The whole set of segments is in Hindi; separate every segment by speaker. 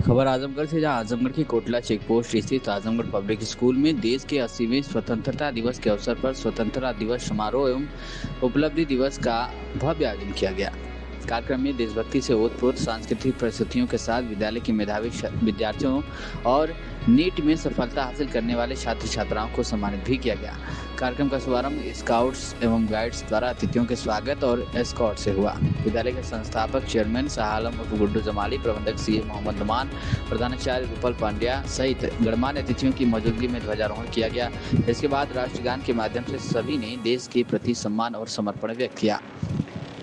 Speaker 1: खबर आजमगढ़ से, जहां आजमगढ़ की कोटला चेक पोस्ट स्थित आजमगढ़ पब्लिक स्कूल में देश के 80वें स्वतंत्रता दिवस के अवसर पर स्वतंत्रता दिवस समारोह एवं उपलब्धि दिवस का भव्य आयोजन किया गया। कार्यक्रम में देशभक्ति से ओतप्रोत सांस्कृतिक प्रस्तुतियों के साथ विद्यालय के मेधावी विद्यार्थियों और नीट में सफलता हासिल करने वाले छात्र छात्राओं को सम्मानित भी किया गया। कार्यक्रम का शुभारंभ स्काउट्स एवं गाइड्स द्वारा अतिथियों के स्वागत और एस्कॉर्ट से हुआ। विद्यालय के संस्थापक चेयरमैन शाह आलम उर्फ गुड्डू जमाली, प्रबंधक सीए मोहम्मद नुमान, प्रधानाचार्य रूपल पांड्या सहित गणमान्य अतिथियों की मौजूदगी में ध्वजारोहण किया गया। इसके बाद राष्ट्रगान के माध्यम से सभी ने देश के प्रति सम्मान और समर्पण व्यक्त किया।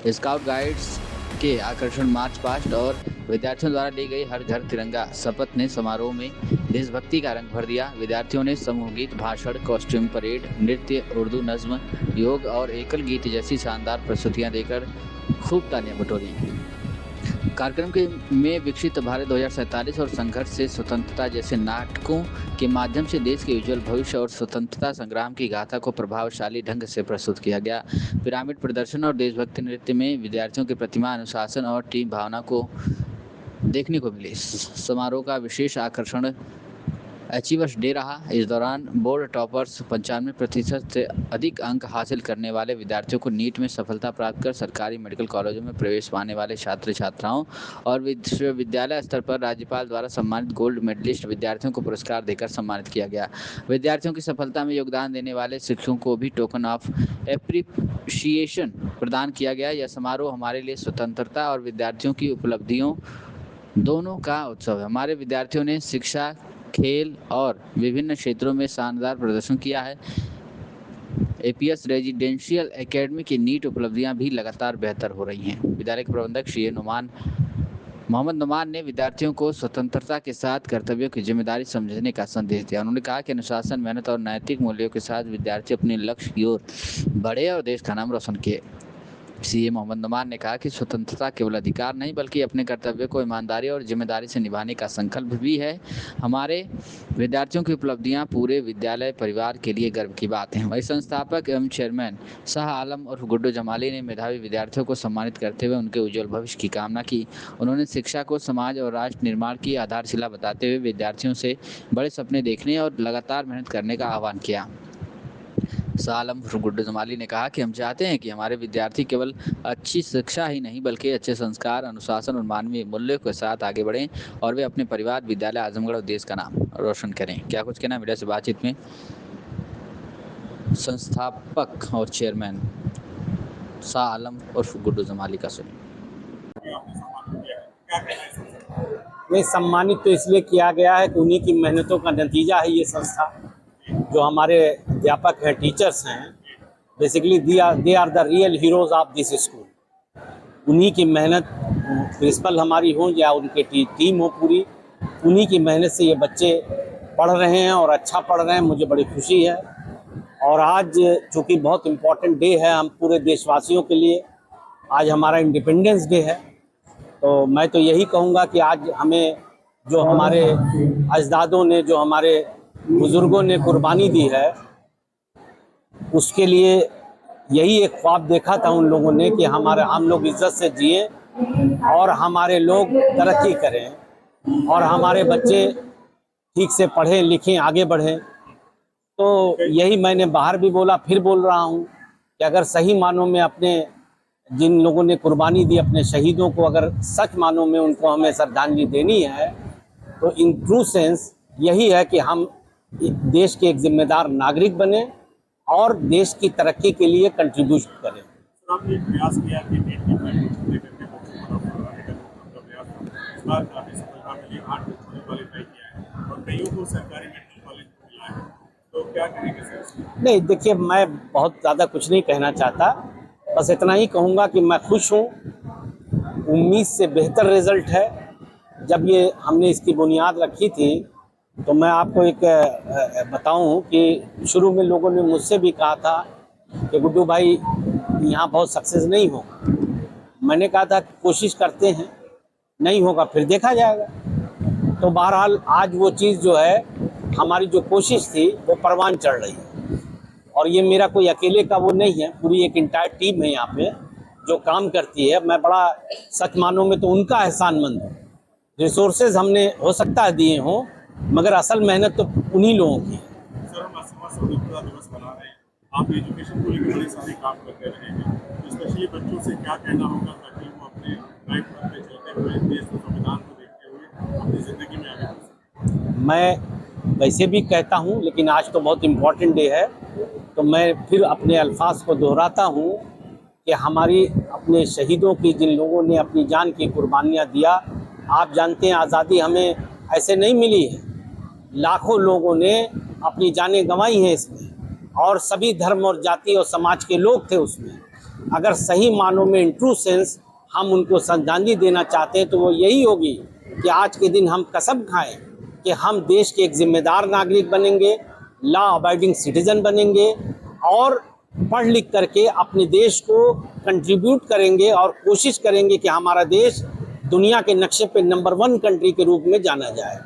Speaker 1: स्काउट गाइड्स के आकर्षण मार्च पास्ट और विद्यार्थियों द्वारा ली गई हर घर तिरंगा शपथ ने समारोह में देशभक्ति का रंग भर दिया। विद्यार्थियों ने समूह गीत, भाषण, कॉस्ट्यूम परेड, नृत्य, उर्दू नज्म, योग और एकल गीत जैसी शानदार प्रस्तुतियां देकर खूब तालियां बटोरी। कार्यक्रम में विकसित भारत 2047 और संघर्ष से स्वतंत्रता जैसे नाटकों के माध्यम से देश के उज्जवल भविष्य और स्वतंत्रता संग्राम की गाथा को प्रभावशाली ढंग से प्रस्तुत किया गया। पिरामिड प्रदर्शन और देशभक्ति नृत्य में विद्यार्थियों की प्रतिभा, अनुशासन और टीम भावना को देखने को मिली। समारोह का विशेष आकर्षण अचीवर्स डे रहा। इस दौरान बोर्ड टॉपर्स 95% से अधिक अंक हासिल करने वाले विद्यार्थियों को नीट में सफलता प्राप्त कर सरकारी मेडिकल कॉलेजों में प्रवेश पाने वाले छात्र छात्राओं और विश्वविद्यालय स्तर पर राज्यपाल द्वारा सम्मानित गोल्ड मेडलिस्ट विद्यार्थियों को पुरस्कार देकर सम्मानित किया गया। विद्यार्थियों की सफलता में योगदान देने वाले शिक्षकों को भी टोकन ऑफ एप्रिशिएशन प्रदान किया गया। यह समारोह हमारे लिए स्वतंत्रता और विद्यार्थियों की उपलब्धियों दोनों का उत्सव है। हमारे विद्यार्थियों ने शिक्षा, खेल और विभिन्न क्षेत्रों में शानदार प्रदर्शन किया है। एपीएस रेजिडेंशियल एकेडमी की नीट उपलब्धियां भी लगातार बेहतर हो रही हैं। विद्यालय के प्रबंधक सीए मोहम्मद नुमान ने विद्यार्थियों को स्वतंत्रता के साथ कर्तव्यों की जिम्मेदारी समझने का संदेश दिया। उन्होंने कहा कि अनुशासन, मेहनत और नैतिक मूल्यों के साथ विद्यार्थी अपने लक्ष्य की ओर बढ़े और देश का नाम रोशन किए। सीए मोहम्मद नुमान ने कहा कि स्वतंत्रता केवल अधिकार नहीं बल्कि अपने कर्तव्य को ईमानदारी और जिम्मेदारी से निभाने का संकल्प भी है। हमारे विद्यार्थियों की उपलब्धियां पूरे विद्यालय परिवार के लिए गर्व की बात है। वही संस्थापक एवं चेयरमैन शाह आलम और गुड्डू जमाली ने मेधावी विद्यार्थियों को सम्मानित करते हुए उनके उज्जवल भविष्य की कामना की। उन्होंने शिक्षा को समाज और राष्ट्र निर्माण की आधारशिला बताते हुए विद्यार्थियों से बड़े सपने देखने और लगातार मेहनत करने का आह्वान किया। शाह आलम गुड्डू जमाली ने कहा कि हम चाहते हैं कि हमारे विद्यार्थी केवल अच्छी शिक्षा ही नहीं बल्कि अच्छे संस्कार, अनुशासन और मानवीय मूल्यों के साथ आगे बढ़ें और वे अपने परिवार, विद्यालय, आजमगढ़ और देश का नाम रोशन करें। क्या कुछ कहना मीडिया से बातचीत में संस्थापक और चेयरमैन शाह आलम और गुड्डू जमाली का सुनिए।
Speaker 2: नहीं, सम्मानित तो इसलिए किया गया है कि उन्हीं की मेहनतों का नतीजा है ये संस्था। जो हमारे अध्यापक हैं, टीचर्स हैं, basically they are the real heroes of this school. उन्हीं की मेहनत, प्रिंसिपल हमारी हो या उनके टीम हो पूरी, उन्हीं की मेहनत से ये बच्चे पढ़ रहे हैं और अच्छा पढ़ रहे हैं। मुझे बड़ी खुशी है। और आज चूँकि बहुत इम्पोर्टेंट डे है हम पूरे देशवासियों के लिए, आज हमारा इंडिपेंडेंस डे है, तो मैं तो यही कहूँगा कि आज हमें जो हमारे अजदादों ने, जो हमारे बुजुर्गों ने कुर्बानी दी है, उसके लिए यही एक ख्वाब देखा था उन लोगों ने कि हम लोग इज्जत से जिए और हमारे लोग तरक्की करें और हमारे बच्चे ठीक से पढ़ें लिखें, आगे बढ़ें। तो यही मैंने बाहर भी बोला, फिर बोल रहा हूँ कि अगर सही मानों में अपने जिन लोगों ने कुर्बानी दी, अपने शहीदों को अगर सच मानों में उनको हमें श्रद्धांजलि देनी है, तो इन ट्रू सेंस यही है कि हम देश के एक जिम्मेदार नागरिक बने और देश की तरक्की के लिए कंट्रीब्यूट करें।
Speaker 3: आपने प्रयास किया कि नीट की परीक्षा लेकर के प्रयास बार काफी सफलता मिली, 8 मेडिकल कॉलेज तय किया है और कईयों को सरकारी मेडिकल कॉलेज मिला है, तो क्या कहेंगे सर?
Speaker 2: नहीं, देखिए, मैं बहुत ज़्यादा कुछ नहीं कहना चाहता, बस इतना ही कहूँगा कि मैं खुश हूँ। उम्मीद से बेहतर रिजल्ट है। जब ये हमने इसकी बुनियाद रखी थी तो मैं आपको एक बताऊं कि शुरू में लोगों ने मुझसे भी कहा था कि गुड्डू भाई यहाँ बहुत सक्सेस नहीं होगा। मैंने कहा था कि कोशिश करते हैं, नहीं होगा फिर देखा जाएगा। तो बहरहाल आज वो चीज़ जो है, हमारी जो कोशिश थी वो परवान चढ़ रही है। और ये मेरा कोई अकेले का वो नहीं है, पूरी एक इंटायर टीम है यहाँ पे जो काम करती है। मैं बड़ा सच मानों में तो उनका एहसानमंद हूँ रिसोर्सेज हमने हो सकता है दिए हों, मगर असल मेहनत तो उन्हीं लोगों की है।
Speaker 3: सर, हम 80वां स्वतंत्रता दिवस मना रहे हैं, आप एजुकेशन को लेकर बड़े सारे काम करते रहे हैं, तो स्पेशली बच्चों से क्या कहना होगा ताकि वो अपने राइट पथ पे चलते हुए देश और संविधान को देखते हुए अपनी ज़िंदगी में आगे बढ़ सकें?
Speaker 2: मैं वैसे भी कहता हूँ, लेकिन आज तो बहुत इम्पोर्टेंट डे है, तो मैं फिर अपने अल्फाज को दोहराता हूँ कि हमारी अपने शहीदों की, जिन लोगों ने अपनी जान की कुर्बानियाँ दिया, आप जानते हैं आज़ादी हमें ऐसे नहीं मिली है, लाखों लोगों ने अपनी जानें गंवाई हैं इसमें, और सभी धर्म और जाति और समाज के लोग थे उसमें। अगर सही मानों में इन ट्रू सेंस हम उनको श्रद्धांजलि देना चाहते हैं तो वो यही होगी कि आज के दिन हम कसम खाएं कि हम देश के एक जिम्मेदार नागरिक बनेंगे, लॉ अबाइडिंग सिटीजन बनेंगे और पढ़ लिख करके अपने देश को कंट्रीब्यूट करेंगे और कोशिश करेंगे कि हमारा देश दुनिया के नक्शे पे नंबर 1 कंट्री के रूप में जाना जाए।